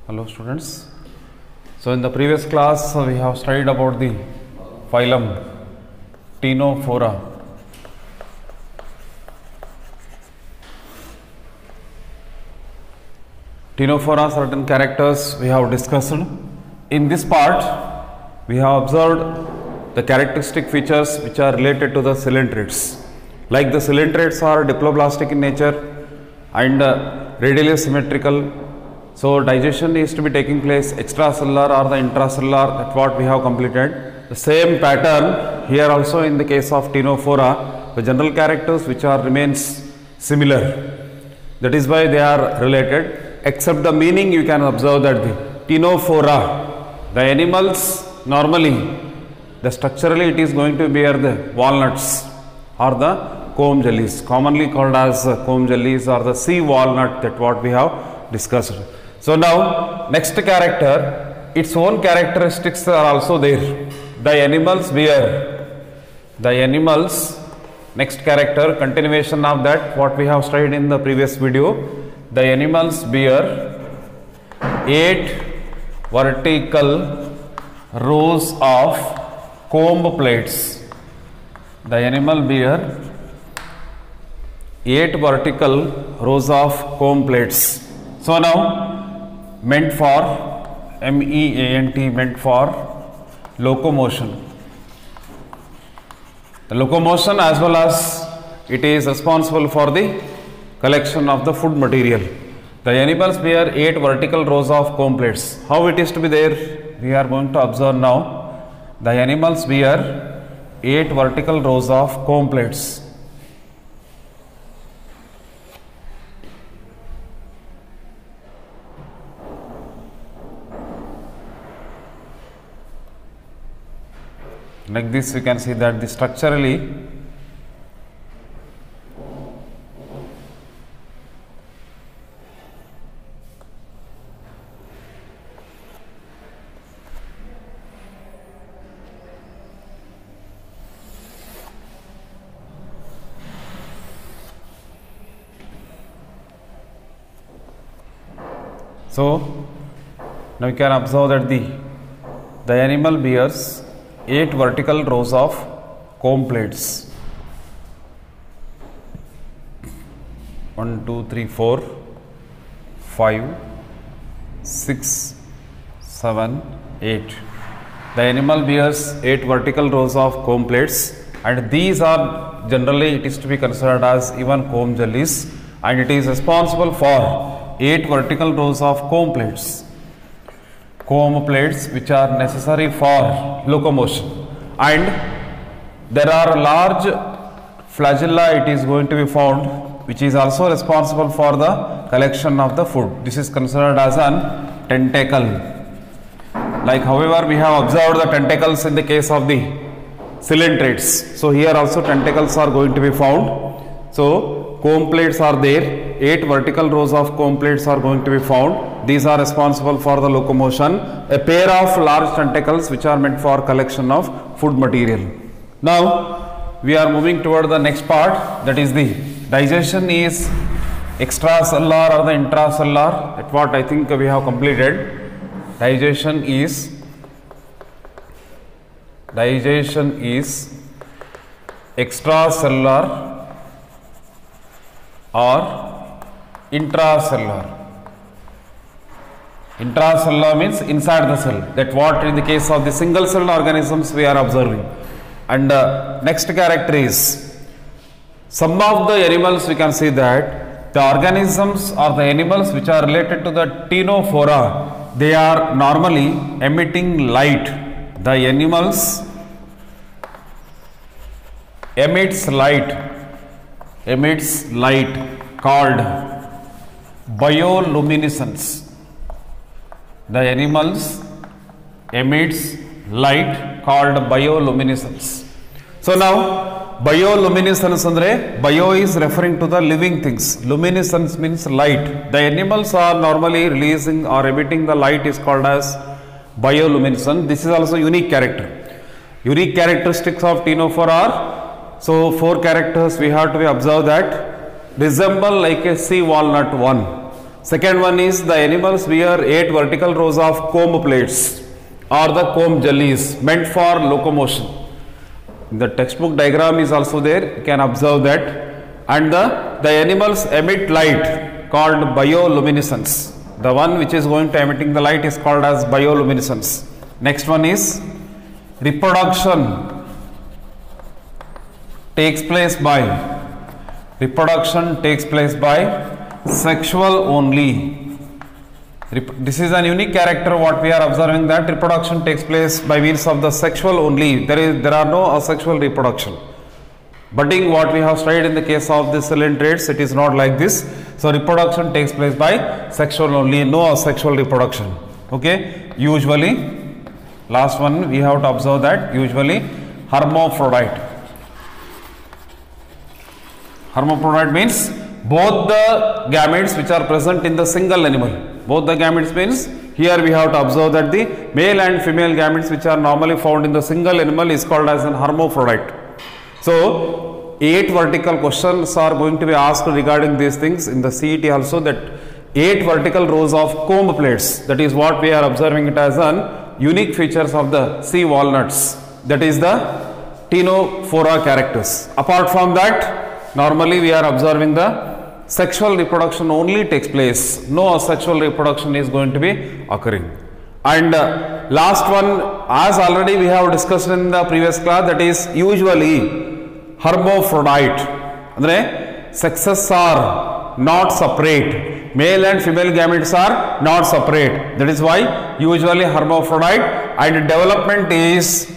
Hello students. So in the previous class we have studied about the phylum Ctenophora. Ctenophora, certain characters we have discussed. In this part we have observed the characteristic features which are related to the cylindrids. Like the cylindrids are diploblastic in nature and radially symmetrical. So digestion is to be taking place extracellular or the intracellular, that's what we have completed. The same pattern here also in the case of Ctenophora, the general characters which are remains similar. That is why they are related, except the meaning you can observe that the Ctenophora, the animals normally, the structurally it is going to bear the walnuts or the comb jellies, commonly called as comb jellies or the sea walnut, that what we have discussed. So now next character, its own characteristics are also there. The animals bear, next character, continuation of that what we have studied in the previous video. The animals bear 8 vertical rows of comb plates. The animal bear 8 vertical rows of comb plates. So now meant for MEANT, meant for locomotion. The locomotion as well as it is responsible for the collection of the food material. The animals bear 8 vertical rows of comb plates. How it is to be there? We are going to observe now. The animals bear 8 vertical rows of comb plates. Like this, you can see that the structurally so now you can observe that the animal bears 8 vertical rows of comb plates. 1, 2, 3, 4, 5, 6, 7, 8. The animal bears 8 vertical rows of comb plates, and these are generally it is to be considered as even comb jellies, and it is responsible for 8 vertical rows of comb plates which are necessary for locomotion, and there are large flagella it is going to be found which is also responsible for the collection of the food. This is considered as an tentacle. Like however we have observed the tentacles in the case of the cylindrids, so here also tentacles are going to be found. So comb plates are there, 8 vertical rows of comb plates are going to be found. These are responsible for the locomotion. A pair of large tentacles which are meant for collection of food material. Now we are moving toward the next part, that is the digestion is extracellular or the intracellular. That's what I think we have completed. Digestion is extracellular or intracellular. Intracellular means inside the cell, that what in the case of the single cell organisms we are observing. And next character is, some of the animals we can see that the organisms or the animals which are related to the Ctenophora, they are normally emitting light. The animals emits light called bioluminescence. The animals emits light called bioluminescence. So now bioluminescence andre, bio is referring to the living things, luminescence means light. The animals are normally releasing or emitting the light is called as bioluminescence. This is also unique character. Unique characteristics of Ctenophora are, so 4 characters we have to be observed that resemble like a sea walnut one. Second one is the animals wear 8 vertical rows of comb plates or the comb jellies meant for locomotion. The textbook diagram is also there, you can observe that. And the animals emit light called bioluminescence. The one which is going to emitting the light is called as bioluminescence. Next one is reproduction takes place by sexual only. This is a unique character what we are observing, that reproduction takes place by means of the sexual only. There are no asexual reproduction. Budding what we have studied in the case of the cylindrids, it is not like this. So reproduction takes place by sexual only, no asexual reproduction. Okay, usually last one we have to observe that usually hermaphrodite. Hermaphrodite means both the gametes which are present in the single animal. Both the gametes means here we have to observe that the male and female gametes which are normally found in the single animal is called as an hermaphrodite. So 8 vertical questions are going to be asked regarding these things in the CET also, that 8 vertical rows of comb plates, that is what we are observing it as an unique features of the sea walnuts, that is the Ctenophora characters. Apart from that, normally we are observing the sexual reproduction only takes place, no asexual reproduction is going to be occurring. And last one, as already we have discussed in the previous class, that is usually hermaphrodite. Andre sexes are not separate, male and female gametes are not separate, that is why usually hermaphrodite. And development is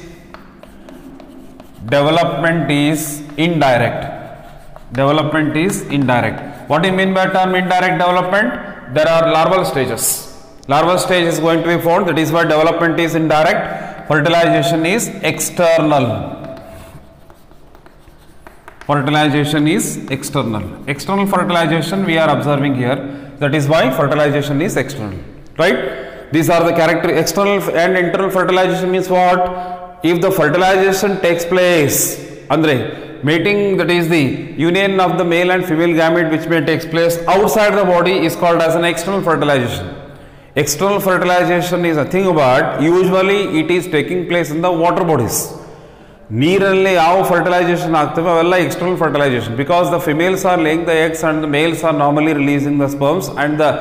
indirect. What do you mean by term indirect development? There are larval stages. Larval stage is going to be found, that is why development is indirect. Fertilization is external. External fertilization we are observing here, that is why fertilization is external, right? These are the character. External and internal fertilization means what? If the fertilization takes place, Andre, mating, that is the union of the male and female gamete which may take place outside the body is called as an external fertilization. External fertilization is nothing but usually it is taking place in the water bodies. ನೀರಲ್ಲಿ ಯಾವ fertilisation ಆಗ್ತವೆ ಅವೆಲ್ಲ external fertilization, because the females are laying the eggs and the males are normally releasing the sperms, and the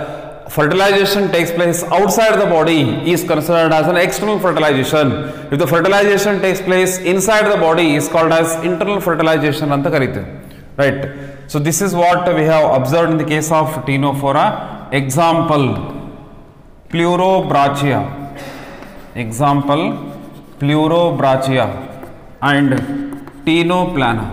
fertilization takes place outside the body is considered as an external fertilization. If the fertilization takes place inside the body is called as internal fertilization anta kariteve, right? So this is what we have observed in the case of Ctenophora. Example Pleurobrachia, and Ctenoplana.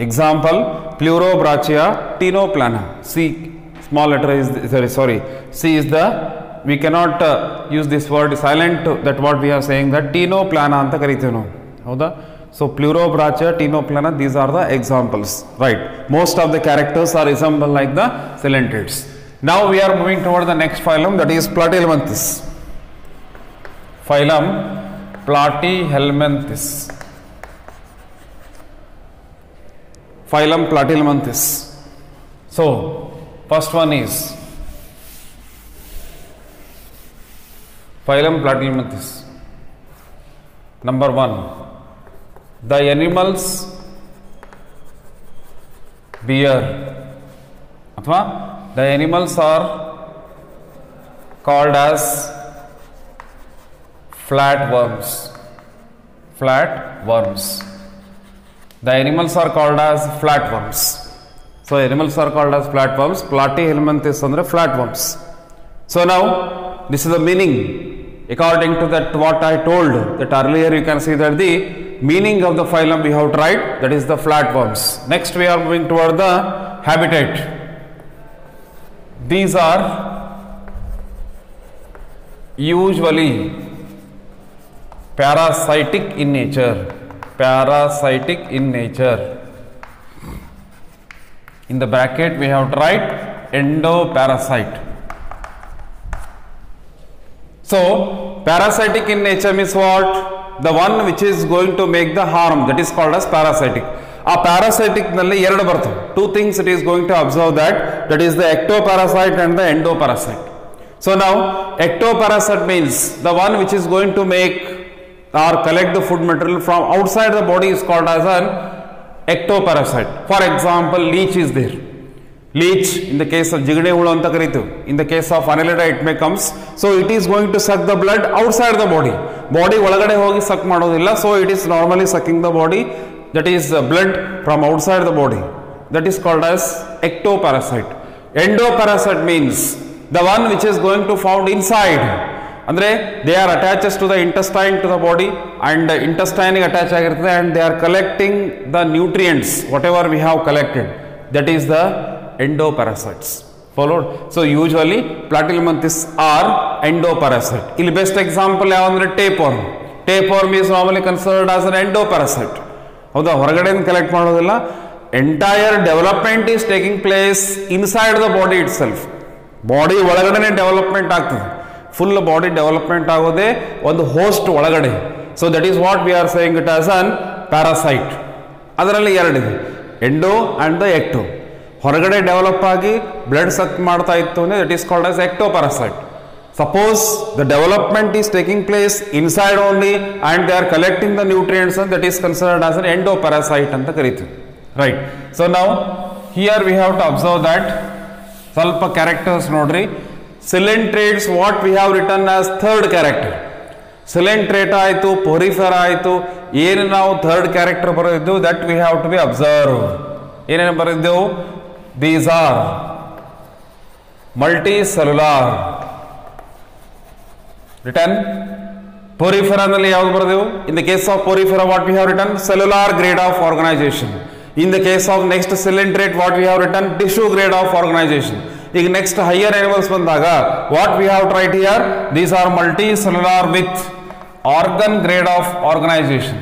Example Pleurobrachia, Ctenoplana. C small letter is C is the, we cannot use this word silent, that what we are saying, that Ctenoplana anta kariteve ನಾವು, ಹೌದಾ? So Pleurobrachia, Ctenoplana, these are the examples, right? Most of the characters are resemble like the cylindrids. Now we are moving toward the next phylum, that is Platyhelminthes. Phylum Platyhelminthes. Phylum Platyhelminthes. So first one is Phylum Platyhelminthes. Number 1, the animals bear, अथवा the animals are called as flatworms. The animals are called as flatworms. So animals are called as flatworms. Platyhelminthes andre flatworms. So now this is the meaning. According to that what I told that earlier, you can see that the meaning of the phylum we have to write, that is the flatworms. Next we are moving toward the habitat. These are usually parasitic in nature. In the bracket we have to write endoparasite. So parasitic in nature means what? The one which is going to make the harm, that is called as parasitic. ಆ parasitic ನಲ್ಲಿ ಎರಡು ಬರ್ತವೆ. Two things it is going to observe that is the ectoparasite and the endoparasite. So now ectoparasite means the one which is going to make or collect the food material from outside the body is called as an ectoparasite. For example, leech is there. Leech, in the case of jigane hulu anta karitu, in the case of annelida it may comes, so it is going to suck the blood outside the body ಒಳಗಡೆ ಹೋಗಿ suck ಮಾಡೋದಿಲ್ಲ, so it is normally sucking the body, that is blood from outside the body, that is called as ectoparasite. Endoparasite means the one which is going to found inside, andre they are attached to the intestine to the body and intestine attach ಆಗಿರ್ತದೆ and they are collecting the nutrients whatever we have collected, that is the endoparasites. Followed? So usually platyhelminthes are endoparasite. ಇಲ್ಲಿ best example ಯಾವಂದ್ರೆ tapeworm. Tapeworm is normally considered as an endoparasite. ಹೌದಾ, ಹೊರಗಡೆಯಿಂದ collect ಮಾಡೋದಿಲ್ಲ, entire development is taking place inside the body it self. Body ಒಳಗಡೆ development ಆಗ್ತದೆ, full body development ಆಗೋದೇ ಒಂದು host ಒಳಗಡೆ. So that is what we are saying it as an parasite. ಅದರಲ್ಲಿ ಎರಡಿದೆ, ಎಂಡೋ ಅಂಡ್ ದ ಎಕ್ಟೋ. ಹೊರಗಡೆ develop ಆಗಿ blood ಸಕ್ ಮಾಡ್ತಾ ಇತ್ತು ಅಂದರೆ that is called as ectoparasite. Suppose the development is taking place inside only and they are collecting the nutrients, and that is considered as an endoparasite anta ಕರೀತೀವಿ. Right. So now here we have to observe that ಸ್ವಲ್ಪ characters ನೋಡ್ರಿ. Coelentrates what we have written as third character. Coelentrata ಆಯಿತು, porifera ಆಯಿತು, ಏನು ನಾವು third character ಬರೆದಿದ್ದು that we have to be observed. ಏನೇನು ಬರೆದಿದ್ದೆವು? These are multicellular. Written porifera ನಲ್ಲಿ ಯಾವುದು ಬರೆದೆವು? In the case of porifera what we have written? Cellular grade of organization. In the case of next coelentrate what we have written? Tissue grade of organization. ಈಗ next higher animals ಬಂದಾಗ what we have tried here? These are multicellular with organ grade of organization.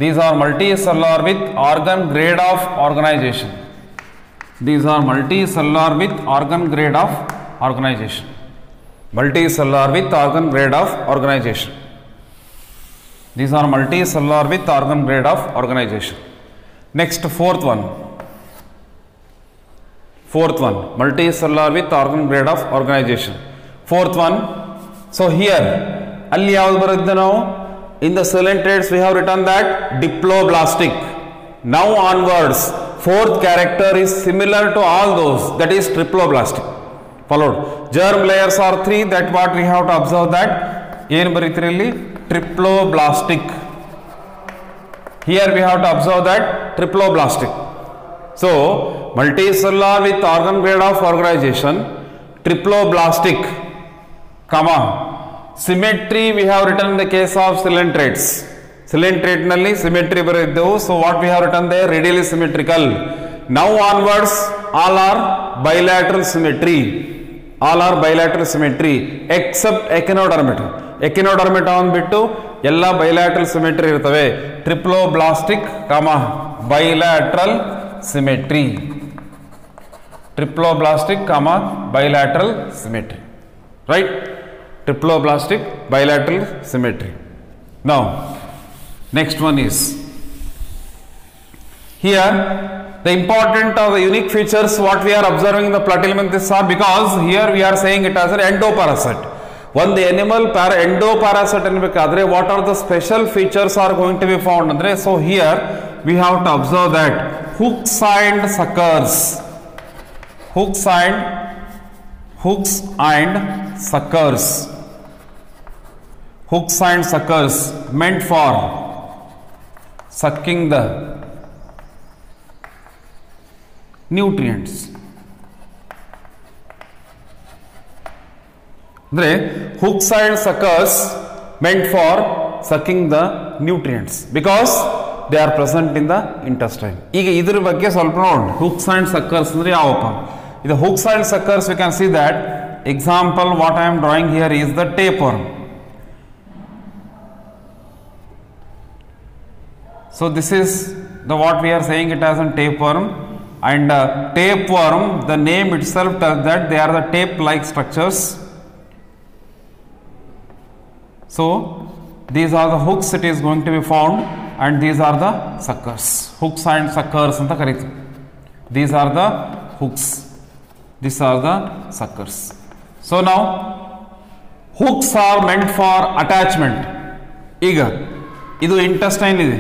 These are multicellular with organ grade of organization. These are multicellular with organ grade of organization. Multicellular with organ grade of organization. These are multicellular with organ grade of organization. Next, fourth one. Multicellular with organ grade of organization. Fourth one. So here, ಅಲ್ಲಿ ಯಾವುದು ಬರುತ್ತೆ ನಾವು? In the coelentrates we have written that diploblastic. Now onwards, fourth character is similar to all those, that is triploblastic. Followed. Germ layers are 3, that what we have to observe that. ಏನು ಬರೀತೀರಿ ಇಲ್ಲಿ? Triploblastic. Here we have to observe that triploblastic. So, multicellular with organ grade of organization, triploblastic, comma, symmetry we have written in the case of coelentrates. Coelentrate ನಲ್ಲಿ symmetry ಬರೆದಿದ್ದೆವು. So, what we have written there? Radially symmetrical. Now onwards, all are bilateral symmetry. All are bilateral symmetry except echinodermata. Echinodermata ಅಂದ್ಬಿಟ್ಟು ಎಲ್ಲ bilateral symmetry ಇರ್ತವೆ. Triploblastic, bilateral symmetry. Triploblastic, bilateral symmetry. Right? Triploblastic, bilateral symmetry. Now, next one is here. The important of the unique features what we are observing in the platyhelminthes are, because here we are saying it as an endoparasite. ಒಂದು animal endoparasite ಅನ್ನಬೇಕಾದ್ರೆ what are the special features are going to be found ಅಂದ್ರೆ, so here we have to observe that hooks and suckers. Hooks and suckers meant for sucking the nutrients. ಅಂದ್ರೆ hooks and suckers meant for sucking the nutrients because they are present in the intestine. ಈಗ ಇದ್ರ ಬಗ್ಗೆ ಸ್ವಲ್ಪ ನೋಡಿ. hooks and suckers ಅಂದ್ರೆ ಯಾವಪ್ಪ? ಇದು hooks and suckers we can see that example what I am drawing here is the tapeworm. So this is the what we are saying it as a tapeworm, and tapeworm, the name itself tells that they are the tape like structures. So these are the hooks it is going to be found, and these are the suckers. Hooks and suckers anta ಕರೀತೀವಿ. These are the hooks. These are the suckers. So now hooks are meant for attachment. ಈಗ ಇದು intestine ಇದೆ.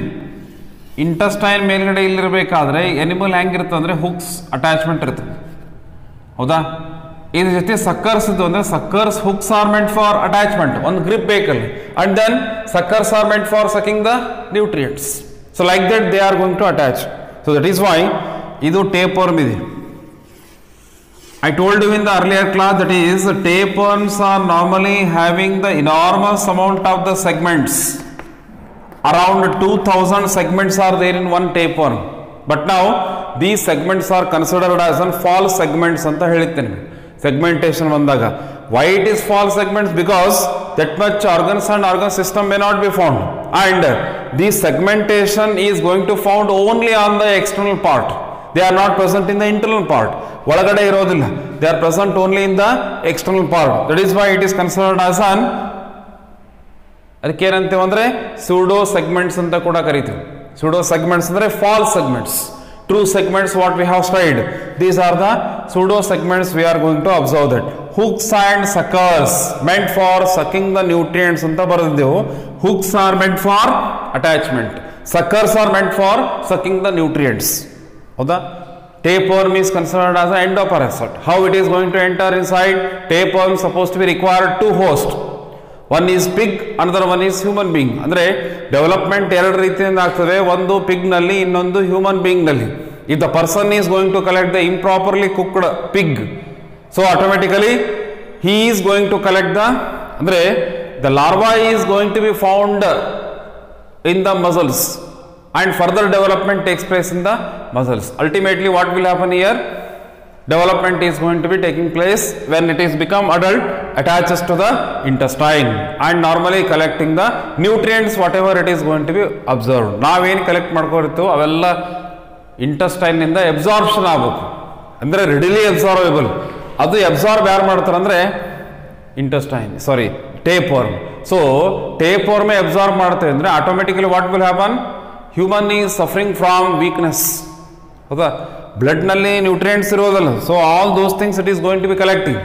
Intestine ಮೇಲ್ಗಡೆ ಇಲ್ಲಿರಬೇಕಾದ್ರೆ animal ಹೆಂಗಿರುತ್ತೆ ಅಂದರೆ hooks attachment ಇರ್ತದೆ, ಹೌದಾ? ಇದ್ರ ಜೊತೆ ಸಕ್ಕರ್ಸ್ ಇದ್ದು ಅಂದರೆ suckers hooks are meant for attachment, ಒಂದು ಗ್ರಿಪ್ ಬೇಕಲ್ಲಿ. And then suckers are meant for sucking the nutrients. So like that they are going to attach. So that is why ಇದು tape worm ಇದೆ. I told you in the earlier class that is tapeworms are normally having the enormous amount of the segments. Around 2000 segments are there in one tapeworm. But now these segments are considered as false segments anta ಹೇಳಿದ್ದೇನೆ segmentation ಬಂದಾಗ. Why it is false segments? Because that much organs and organ system may not be found, and this segmentation is going to found only on the external part. They are not present in the internal part. ಒಳಗಡೆ ಇರೋದಿಲ್ಲ. They are present only in the external part. That is why it is considered as an, ಅದಕ್ಕೆ ಏನಂತೀವಿ ಅಂದರೆ pseudo segments ಅಂತ ಕೂಡ ಕರಿತೀವಿ. Pseudo segments ಅಂದರೆ false segments. True segments what we have studied, these are the pseudo segments we are going to observe. That hooks and suckers meant for sucking the nutrients anta ಬರೆದಿದ್ದೆವು. Hooks are meant for attachment, suckers are meant for sucking the nutrients. ಹೌದಾ? Tapeworm is considered as an endoparasite. How it is going to enter inside? Tapeworm supposed to be required two hosts. One is pig, another one is human being. ಅಂದರೆ development ಎರಡು ರೀತಿಯಿಂದ ಆಗ್ತದೆ. ಒಂದು pig ನಲ್ಲಿ, ಇನ್ನೊಂದು human being ನಲ್ಲಿ. If the person is going to collect the improperly cooked pig, so automatically he is going to collect the, ಅಂದರೆ the larva is going to be found in the muscles and further development takes place in the muscles. Ultimately what will happen here? Development is going to be taking place when it is become adult, attaches to the intestine and normally collecting the nutrients whatever it is going to be observed. ನಾವೇನು collect ಮಾಡ್ಕೊಂಡಿರ್ತೀವೋ ಅವೆಲ್ಲ intestine ನಿಂದ absorption ಆಗಬೇಕು, ಅಂದರೆ readily ಅಬ್ಸಾರ್ವೇಬಲ್. ಅದು absorb ಯಾರು ಮಾಡ್ತಾರೆ ಅಂದರೆ intestine, sorry tapeworm. So ಟೇಪ್ ವರ್ಮೇ ಅಬ್ಸಾರ್ಬ್ ಮಾಡುತ್ತೆ ಅಂದರೆ automatically what will happen? Human is suffering from weakness, ಹೌದಾ? ಬ್ಲಡ್ ನಲ್ಲಿ ನ್ಯೂಟ್ರಿಯೆಂಟ್ಸ್ ಇರೋದಲ್ಲ. So all those things it is going to be collecting.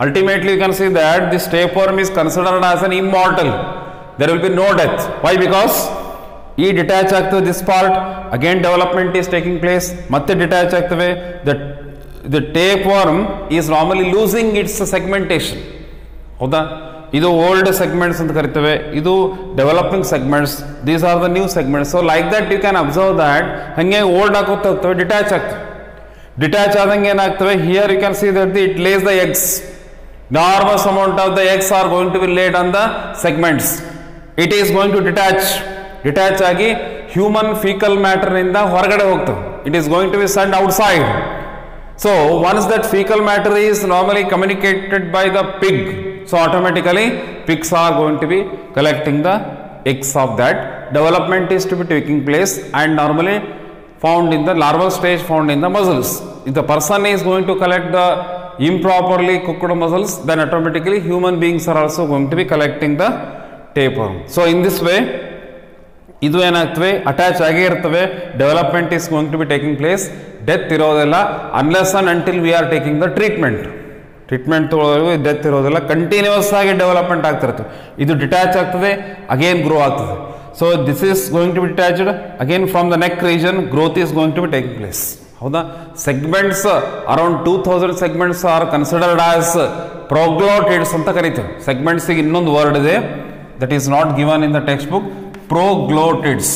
Ultimately you can see that this tapeworm is considered as an immortal. There will be no death. Why? Because ಈ detach ಆಗ್ತದೆ this part, again development is taking place, ಮತ್ತೆ detach ಆಗ್ತವೆ. The tapeworm is normally losing its segmentation, ಹೌದಾ? ಇದು old segments ಅಂತ ಕರಿತೇವೆ, ಇದು developing segments, these are the new segments. So like that you can observe that ಹಂಗೆ old ಆಗೋಗ್ತಾ ಹೋಗ್ತವೆ, ಡಿಟ್ಯಾಚ್ ಆಗ್ತವೆ. ಡಿಟ್ಯಾಚ್ ಆದಂಗೆ ಏನಾಗ್ತವೆ? Here you can see that it lays the eggs. Enormous amount of the eggs are going to be laid on the segments. It is going to detach ಆಗಿ human faecal matter ನಿಂದ ಹೊರಗಡೆ ಹೋಗ್ತವೆ. It is going to be send outside. So once that faecal matter is normally communicated by the pig, so automatically pigs are going to be collecting the eggs of that. Development is to be taking place and normally found in the larval stage, found in the muscles. If the person is going to collect the improperly cooked muscles, then automatically human beings are also going to be collecting the tapeworm. So in this way ಇದು ಏನಾಗ್ತವೆ? Attach ಆಗೇ ಇರ್ತವೆ. Development is going to be taking place. Death ಇರೋದಿಲ್ಲ unless and until we are taking the treatment. Treatment ತೊಗೊಳ್ಳೋದು death ಇರೋದಿಲ್ಲ, continuous ಆಗಿ development ಆಗ್ತಿರ್ತದೆ. ಇದು detach ಆಗ್ತದೆ, ಅಗೇನ್ ಗ್ರೋ ಆಗ್ತದೆ. So this is going to be detached again from the neck region. Growth is going to be taking place, ಹೌದಾ? Segments around 2000 segments are considered as proglottids ಅಂತ ಕರಿತೇವೆ. ಸೆಗ್ಮೆಂಟ್ಸಿಗೆ ಇನ್ನೊಂದು ವರ್ಡ್ ಇದೆ, that is not given in the text book. Proglotids.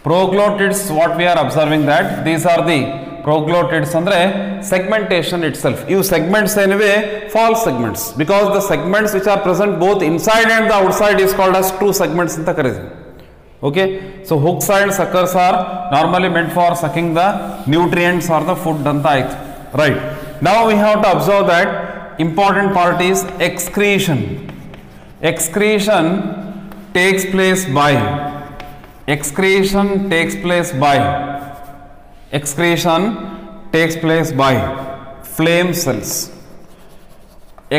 Proglotids, what we are observing that these are the proglotids andre segmentation itself. You segments anyway false segments, because the segments which are present both inside and the outside is called as true segments anta karitheve. Okay, so hooks and suckers are normally meant for sucking the nutrients or the food anta aitu, right? Now we have to observe that important part is excretion. Excretion takes place by flame cells.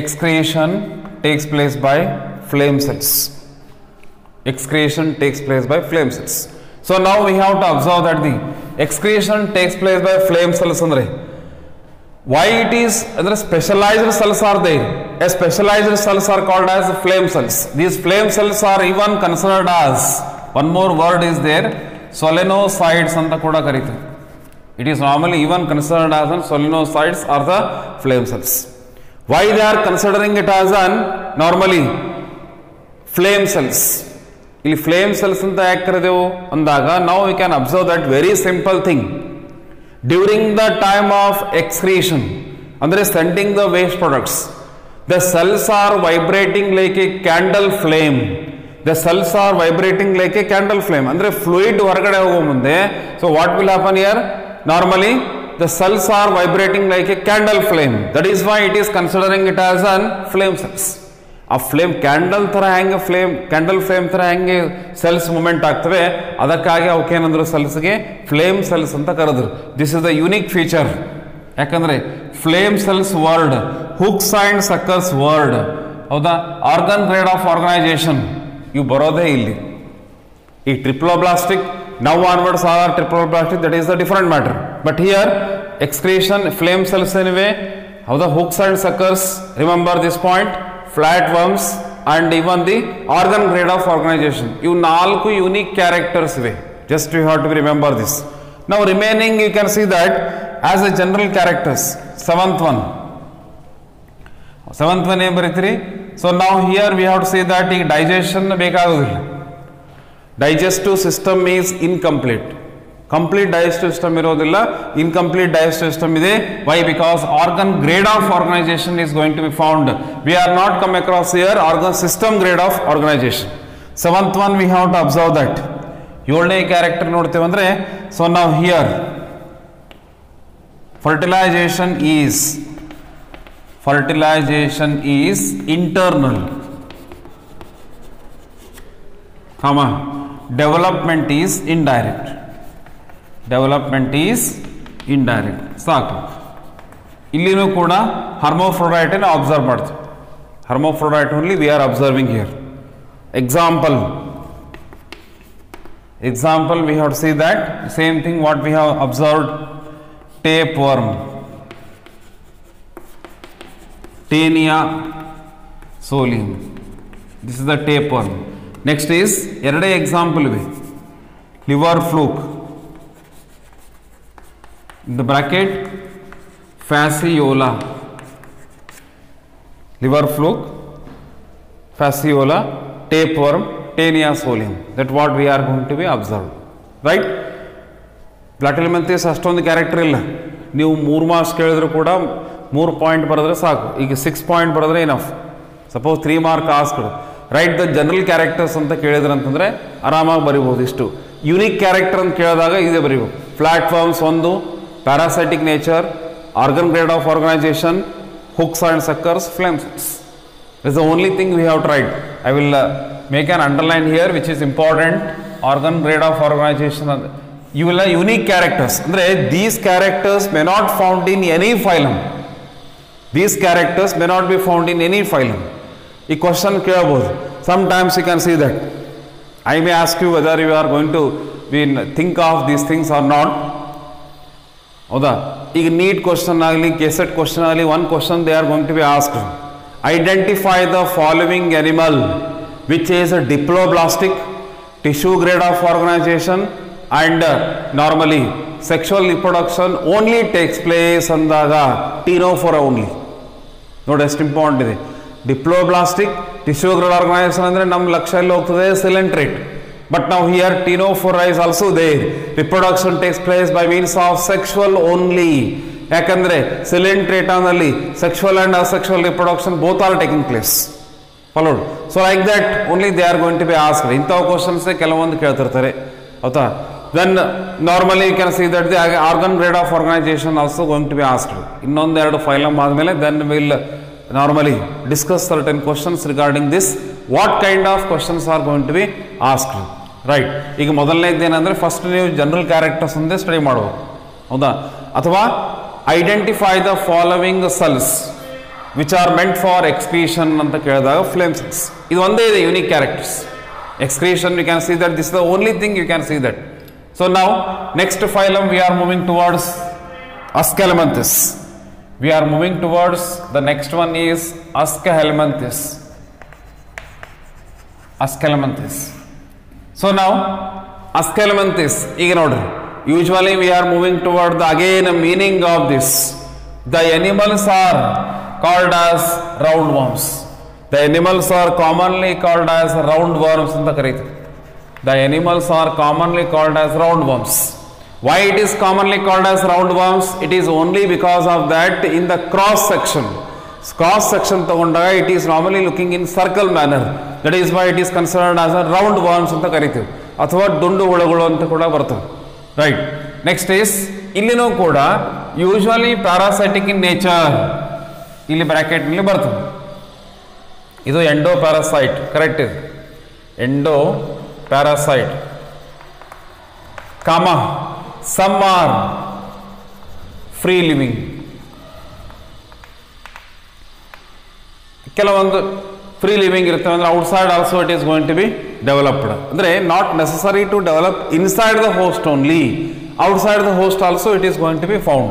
Excretion takes place by flame cells. excretion takes place by flame cells. So now we have to observe that the excretion takes place by flame cells andre why it is andre specialized cells are there. A specialized cells are called as flame cells. These flame cells are even considered as, one more word is there, solenocytes anta kuda karitare. It is normally even considered as an solenocytes are the flame cells. Why they are considering it as an normally flame cells? ಇಲ್ಲಿ flame cells ಅಂತ ಯಾಕೆ ಕರೆದೆವು ಅಂದಾಗ ನಾವು we can observe that very simple thing. During the time of excretion ಅಂದರೆ sending the waste products, the cells are vibrating like a candle flame. The cells are vibrating like a candle flame ಅಂದರೆ fluid ಹೊರಗಡೆ ಹೋಗೋ ಮುಂದೆ. So what will happen here? Normally the cells are vibrating like a candle flame. That is why it is considering it as an flame cells. A flame candle thara hange flame candle flame thara hange cells movement ಆಗ್ತವೆ, ಅದಕ್ಕಾಗಿ ಅವಕ್ಕೆ ಏನಂದ್ರು cells ಗೆ flame cells ಅಂತ ಕರೆದ್ರು. This is the unique feature. ಯಾಕಂದ್ರೆ flame cells word, Hooks and Suckers word, ಹೌದಾ, organ grade of organization ಇವು ಬರೋದೇ ಇಲ್ಲಿ. ಈ triploblastic now onwards are triploblastic, that is the different matter. But here excretion flame cells anyway, how the hooks and suckers, remember this point, flatworms and even the organ grade of organization. You naalku unique characters way. Just you have to remember this. Now remaining you can see that as a general characters. Seventh one ಏನು ಬರೀತೀರಿ? So now here we have to say that ಈ digestion ಬೇಕಾಗೋದಿಲ್ಲ. Digestive system is incomplete. Complete digestive system ಇರೋದಿಲ್ಲ, incomplete digestive system ಇದೆ. Why? Because organ grade of organization is going to be found. We are not come across here organ system grade of organization. Seventh one we have to observe that. ಏಳನೇ character ನೋಡ್ತೇವೆ ಅಂದ್ರೆ, so now here fertilization is internal, comma, development is indirect. ಸಾಕು. ಇಲ್ಲಿನೂ ಕೂಡ hermaphrodite observe ಮಾಡ್ತೀವಿ. Hermaphrodite only we are observing here. Example we have to see that same thing what we have observed. Tapeworm, Taenia solium, this is the tapeworm. Next is ಎರಡೇ example ಇವೆ. liver fluke, in the bracket fasciola, liver fluke, fasciola, tapeworm, Taenia solium. That what we are going to be observed, right? ಪ್ಲಾಟಿಲಮೆಂಥಿಯಸ್ ಅಷ್ಟೊಂದು character ಇಲ್ಲ. ನೀವು 3 marks ಕೇಳಿದ್ರು ಕೂಡ 3 point ಬರೆದ್ರೆ ಸಾಕು. ಈಗ 6 ಪಾಯಿಂಟ್ ಬರೆದ್ರೆ enough. Suppose 3 mark asked right the general characters ಅಂತ ಕೇಳಿದ್ರೆ ಅಂತಂದ್ರೆ ಆರಾಮಾಗಿ ಬರಿಬಹುದು. ಇಷ್ಟು ಯುನಿಕ್ ಕ್ಯಾರೆಕ್ಟರ್ ಅಂತ ಕೇಳಿದಾಗ ಇದೇ ಬರೀಬೇಕು. ಪ್ಲಾಟ್ಫಾರ್ಮ್ಸ್ ಒಂದು, parasitic nature, organ grade of organisation, hooks and suckers, flame cells. This is the only thing we have tried. I will make an underline here which is important. Organ grade of organization, you will have unique characters. Andre these characters may not found in any phylum. These characters may not be found in any phylum. ಈ question ಕೇಳಬಹುದು. Sometimes you can see that. I may ask you whether you are going to think of these things or not. ಹೌದಾ? ಈಗ NEET question ಆಗಲಿ, KSET question ಆಗಲಿ, one question they are going to be asked. Identify the following animal which is a diploblastic, tissue grade of organisation and normally sexual reproduction only takes place ಅಂದಾಗ Ctenophora only. ನೋಡಿ ಎಷ್ಟು important ಇದೆ. Diploblastic, tissue grade organisation ಅಂದರೆ ನಮ್ಮ ಲಕ್ಷ್ಯ ಎಲ್ಲಿ ಹೋಗ್ತದೆ? ಸಿಲೆಂಟ್ರೇಟ್. But now here Ctenophora is also there. Reproduction takes place by means of sexual only. ಯಾಕಂದ್ರೆ ಸಿಲೆಂಟ್ರೇಟ್ ನಲ್ಲಿ sexual and asexual reproduction both are taking place. Followed. So like that only they are going to be asked. ಇಂಥವು questions ಕೆಲವೊಂದು ಕೇಳ್ತಿರ್ತಾರೆ, ಹೌದಾ? Then normally you can see that the organ grade of organization also going to be asked. ಇನ್ನೊಂದೆರಡು phylum ಆದಮೇಲೆ then will normally discuss certain questions regarding this. What kind of questions are going to be asked, right? ಈಗ ಮೊದಲನೇದೇನೆಂದರೆ first ನೀವು general characters ಅಂದೇ study ಮಾಡಬೇಕು, ಹೌದಾ? ಅಥವಾ identify the following cells which are meant for excretion ಅಂತ ಕೇಳಿದಾಗ flame cells. ಇದು ಒಂದೇ ಇದೆ unique characters. Excretion, you can see that this is the only thing you can see that. So now, next phylum we are moving towards Aschelminthes. We are moving towards, the next one is Aschelminthes. Aschelminthes. So now, Aschelminthes, usually we are moving toward the again meaning of this. The animals are called as roundworms. The animals are commonly called as roundworms in the Karita. The animals are commonly called as roundworms. Why it is commonly called as roundworms? It is only because of that in the cross section. Cross section it is normally looking in circle manner. That is why it is considered as a roundworms in the Karita. Athwa dundu hulagulu anta kuda bartade. Right. Next is illino kuda usually parasitic in nature. Illi bracket nilli bartade. Idu endoparasite, correct is endoparasite, comma, some are free living. ಕೆಲವೊಂದು free living ಇರುತ್ತೆ ಅಂದ್ರೆ outside also it is going to be developed. ಅಂದ್ರೆ not necessary to develop inside the host only, outside the host also it is going to be found.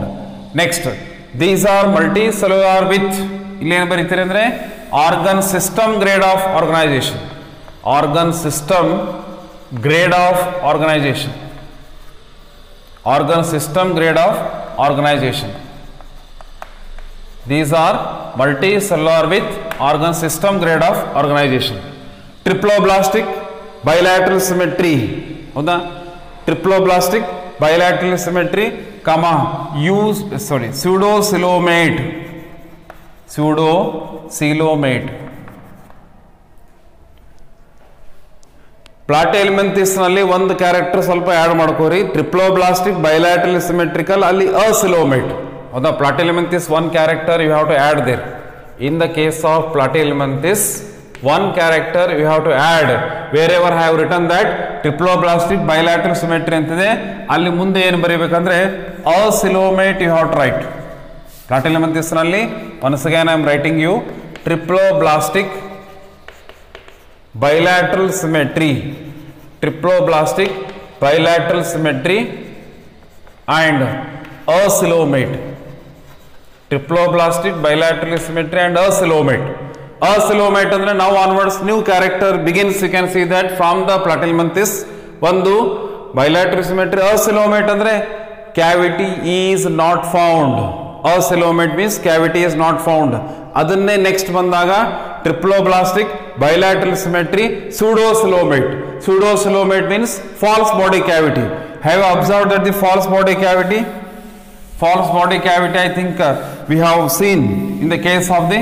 Next, these are multicellular with ಇಲ್ಲಿ ಏನು ಬರೀತೀರಿ ಅಂದ್ರೆ organ system grade of organization. Organ system grade of organization. Organ system grade of organization. These are multicellular with organ system grade of organization. Triploblastic bilateral symmetry. Triploblastic bilateral symmetry, comma, pseudocoelomate. Pseudocoelomate. Platyhelminthes ನಲ್ಲಿ ಒಂದು character ಸ್ವಲ್ಪ add ಮಾಡ್ಕೋರಿ. Triploblastic ಬೈಲ್ಯಾಟರಲ್ symmetrical ಅಲ್ಲಿ ಅಸಿಲೋಮೇಟ್. ಹೌದಾ, Platyhelminthes one character you have to add there. In the case of Platyhelminthes, one character you have to add. Wherever I have written that triploblastic bilateral symmetry ಅಂತಿದೆ, ಅಲ್ಲಿ ಮುಂದೆ ಏನು ಬರೀಬೇಕಂದ್ರೆ ಅಸಿಲೋಮೇಟ್ you have to write. Platyhelminthes ನಲ್ಲಿ once again I am writing you triploblastic bilateral symmetry, triploblastic bilateral symmetry and acoelomate. Triploblastic bilateral symmetry and acoelomate. Acoelomate ಅಂದ್ರೆ now onwards new character begins. You can see that from the Platyhelminthes ಒಂದು bilateral symmetry. Acoelomate ಅಂದ್ರೆ cavity is not found. Acoelomate means cavity is not found. ಅದನ್ನೇ next ಬಂದಾಗ triploblastic bilateral symmetry pseudocoelomate. Pseudocoelomate means false body cavity. Have you observed that the false body cavity? False body cavity, I think we have seen in the case of the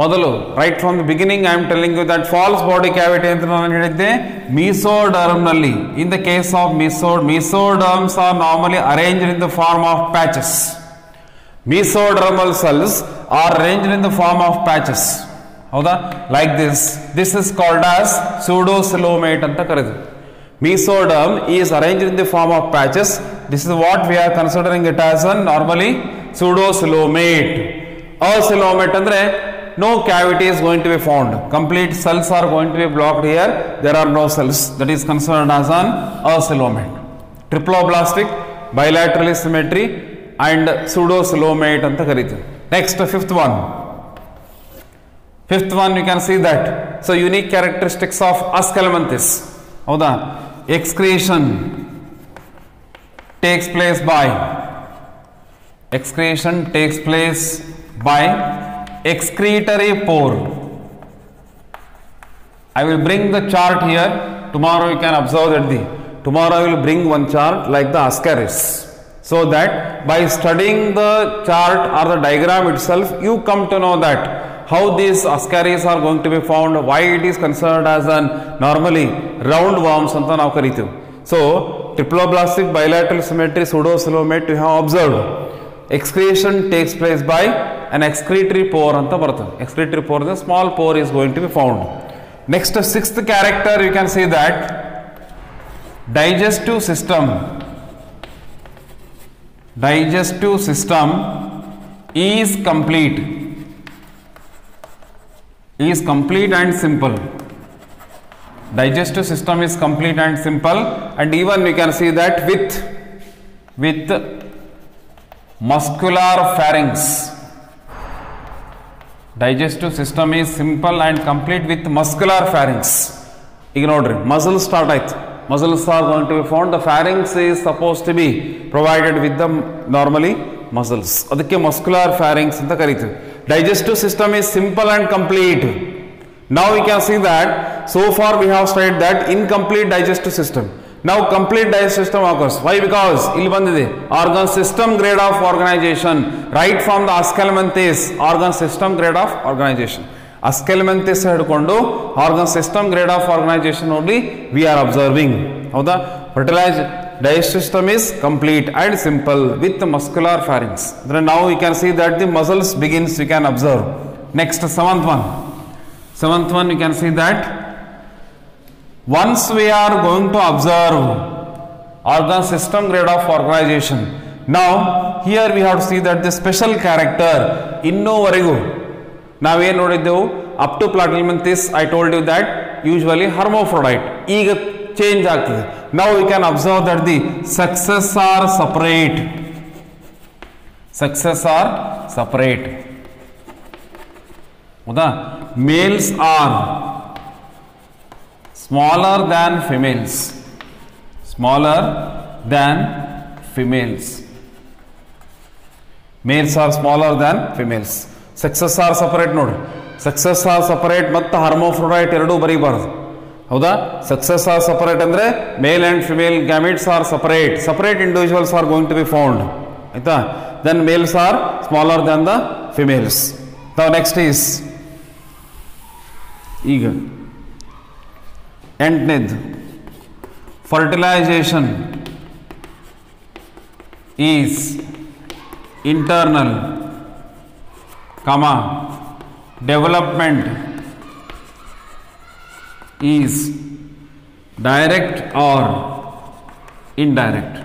ಮೊದಲು right from the beginning I am telling you that false body cavity ಅಂತ ನಾನು ಹೇಳಿದ್ದೆ mesoderm ನಲ್ಲಿ. In the case of mesoderms are normally arranged in the form of patches. Mesodermal cells are arranged in the form of patches. ಹೌದಾ, like this is called as pseudocoelomate ಅಂತ ಕರೆದು. Mesoderm is arranged in the form of patches. This is what we are considering it as a normally pseudocoelomate. Acoelomate andre no cavity is going to be found. Complete cells are going to be blocked here. There are no cells. That is considered as an acoelomate. Triploblastic bilateral symmetry and pseudocoelomate anta karitu. Next, fifth one. Fifth one, you can see that. So unique characteristics of Aschelminthes. ಹೌದಾ, excretion takes place by excretory pore. I will bring the chart here. Tomorrow you can observe that tomorrow I will bring one chart like the Ascaris, so that by studying the chart or the diagram itself you come to know that how these Ascaris are going to be found, why it is considered as an normally roundworms anta ನಾವು ಕರೀತೀವಿ. So triploblastic bilateral symmetry pseudocoelomate you have observed. Excretion takes place by an excretory pore anta ಬರ್ತದೆ. Excretory pore, the small pore is going to be found. Next, sixth character, you can see that digestive system is complete and simple. digestive system is complete and simple, and even we can see that with muscular pharynx. Digestive system is simple and complete with muscular pharynx. ಈಗ ನೋಡ್ರಿ muscles start ಆಯ್ತು. Muscles are going to be found. The pharynx is supposed to be provided with the normally muscles. ಅದಕ್ಕೆ muscular pharynx ಅಂತ ಕರೀತೀವಿ. Digestive system is simple and complete. Now we can see that so far we have studied that incomplete digestive system. Now complete digestive system occurs. Why? Because ಇಲ್ಲಿ ಬಂದಿದೆ organ system grade of organization, right from the Ascalementhes organ system grade of organization. Ascalementhes ಹಿಡ್ಕೊಂಡು organ system grade of organization only we are observing. ಹೌದಾ? fertilized digestive system is complete and simple with muscular pharynx. Then now we can see that the muscles begins we can observe. Next seventh one you can see that once we are going to observe organ system grade of organization, now here we have to see that the special character ಇನ್ನೋವರೆಗೂ ನಾವೇನು ನೋಡಿದ್ದೆವು up to Platyhelminthes I told you that usually hermaphrodite, ಈಗ change ಆಗ್ತದೆ. Now we can observe that the sexes are separate. ಹೌದಾ? Males are smaller than females. Males are smaller than females. Sexes are separate ನೋಡ್ರಿ. Sexes are separate ಮತ್ತು hermaphrodite ಎರಡೂ ಬರೀಬಾರದು. ಹೌದಾ? Sexes are separate ಅಂದ್ರೆ male and female gametes are separate individuals are going to be found. ಆಯ್ತಾ? Then males are smaller than the females. Now next is ಈಗ ಎಂಟನೇದು fertilization is internal, development is direct or indirect.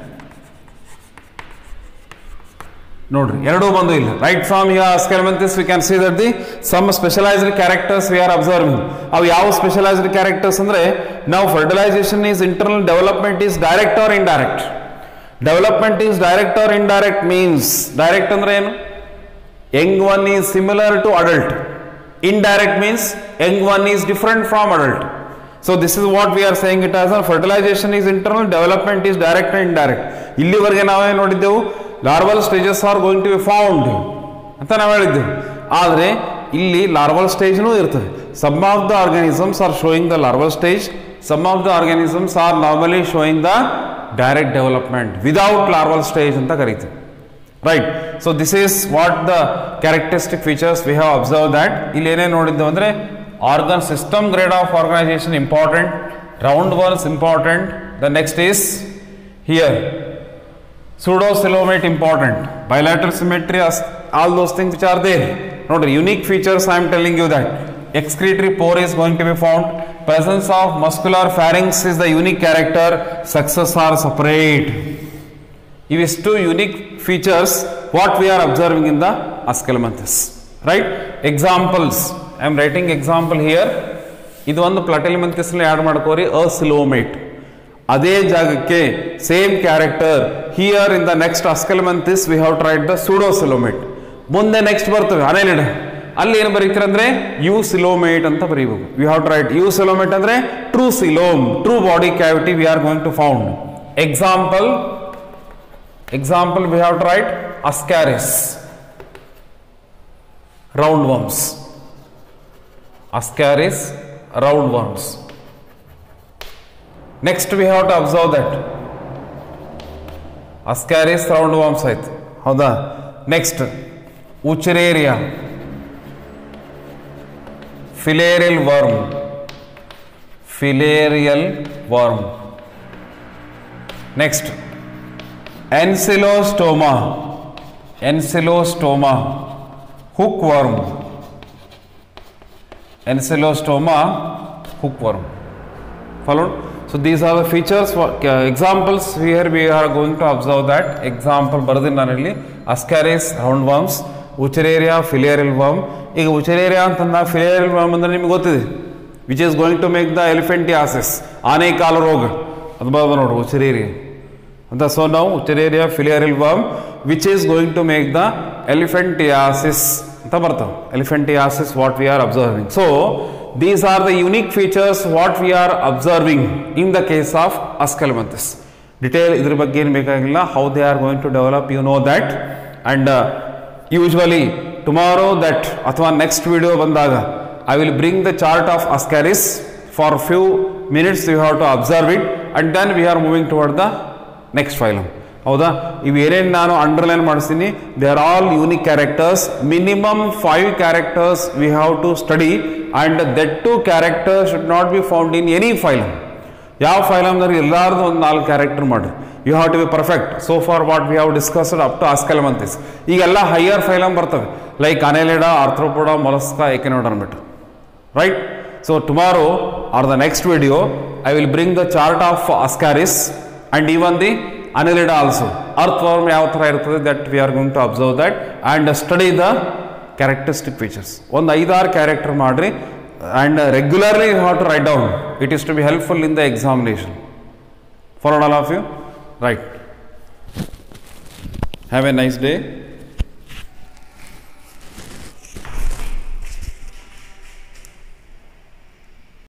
ನೋಡ್ರಿ ಎರಡೂ ಬಂದು ಇಲ್ಲ. Right from here Ascalementhes we can see that the some specialized characters we are observing. ಅವು ಯಾವ specialized characters ಅಂದ್ರೆ now fertilization is internal, development is direct or indirect. Development is direct or indirect means direct ಅಂದ್ರೆ ಏನು? Young one is similar to adult. Indirect means young one is different from adult. So this is what we are saying it as a fertilization is internal, development is direct and indirect. ಇಲ್ಲಿವರೆಗೆ ನಾವೇ ನೋಡಿದ್ದೆವು larval stages are going to be found ಅಂತ ನಾವು ಹೇಳಿದ್ದೇವೆ. ಆದರೆ ಇಲ್ಲಿ larval ಸ್ಟೇಜ್ನೂ ಇರ್ತದೆ. Some of the organisms are showing the larval stage, some of the organisms are normally showing the direct development without larval stage ಅಂತ ಕರೀತೀವಿ. Right. So this is what the characteristic features we have observed that ಇಲ್ಲಿ ಏನೇನು ನೋಡಿದ್ದೇವೆ ಅಂದರೆ organ system grade of organization important, round ones important. The next is here pseudocoelomate important, bilateral symmetry, all those things which are there. Note unique features I am telling you that excretory pore is going to be found, presence of muscular pharynx is the unique character, sexes are separate. Ivistu unique features what we are observing in the Ascalementhes. Right? Examples. I am writing example here. ಇದು ಒಂದು Platyhelminthes ನಲ್ಲಿ add ಮಾಡ್ಕೋರಿ acoelomate. ಅದೇ ಜಾಗಕ್ಕೆ same character here in the next Ascalementhes we have tried the pseudocoelomate. ಮುಂದೆ next ಬರ್ತವೆ ಅನೆಲಿಡ್, ಅಲ್ಲಿ ಏನು ಬರೀತೀರ ಅಂದ್ರೆ eucoelomate ಅಂತ ಬರೀಬೇಕು. we have tried eucoelomate ಅಂದ್ರೆ true coelom, true body cavity we are going to found. Example we have tried Ascaris, roundworms. Ascaris, roundworms. Next we have to observe that Ascaris roundworms ಆಯ್ತು. ಹೌದಾ? Next Wuchereria, filarial worm. Next Ancylostoma, hookworm. Ancylostoma, hookworm. Followed? So these are the features for examples. Here we are going to observe that example ಬರೆದಿನಿ ನಾನಲ್ಲಿ Ascaris roundworms, Wuchereria filarial worm. ಈಗ Wuchereria ಅಂತಂದಾಗ filarial worm ಅಂದ್ರೆ ನಿಮಗೆ ಗೊತ್ತಿದೆ which is going to make the elephantiasis, ಆನೆ ಕಾಲು ರೋಗ ಅದು ಬರೋದು ನೋಡ್ರಿ ಉಚರೇರಿಯಾ ಅಂತ. ಸೊ ನಾವು Wuchereria filarial worm which is going to make the elephantiasis ಅಂತ ಬರ್ತವೆ. Elephantiasis what we are observing. So these are the unique features what we are observing in the case of Ascalmanthus. Detail ಇದ್ರ ಬಗ್ಗೆ ಏನು ಬೇಕಾಗಿಲ್ಲ, how they are going to develop you know that, and usually tomorrow that ಅಥವಾ next video ಬಂದಾಗ I will bring the chart of Ascaris for few minutes. You have to observe it and then we are moving toward the next phylum. ಹೌದಾ, ಇವೇನೇನು ನಾನು underline ಮಾಡಿಸ್ತೀನಿ, they are all unique characters. Minimum 5 characters we have to study and that 2 characters should not be found in any phylum. ಯಾವ ಫೈಲಮ್ನಲ್ಲಿ ಎಲ್ಲಾರ್ದು ಒಂದು 4 character ಮಾಡಿರಿ. You have to be perfect. So far what we have discussed up to aschelminthes. ಈಗೆಲ್ಲ higher phylum ಬರ್ತವೆ like annelida, arthropoda, mollusca, echinodermata, right. So tomorrow or the next video I will bring the chart of ಅಸ್ಕಾರಿಸ್ and even the Annelida also. Earthworm ಯಾವ ಥರ ಇರ್ತದೆ that we are going to observe that and study the characteristic features. ಒಂದು 5-6 character ಮಾಡಿರಿ and regularly you have to write down. It is to be helpful in the examination. Followed all of you? Right. Have a nice day.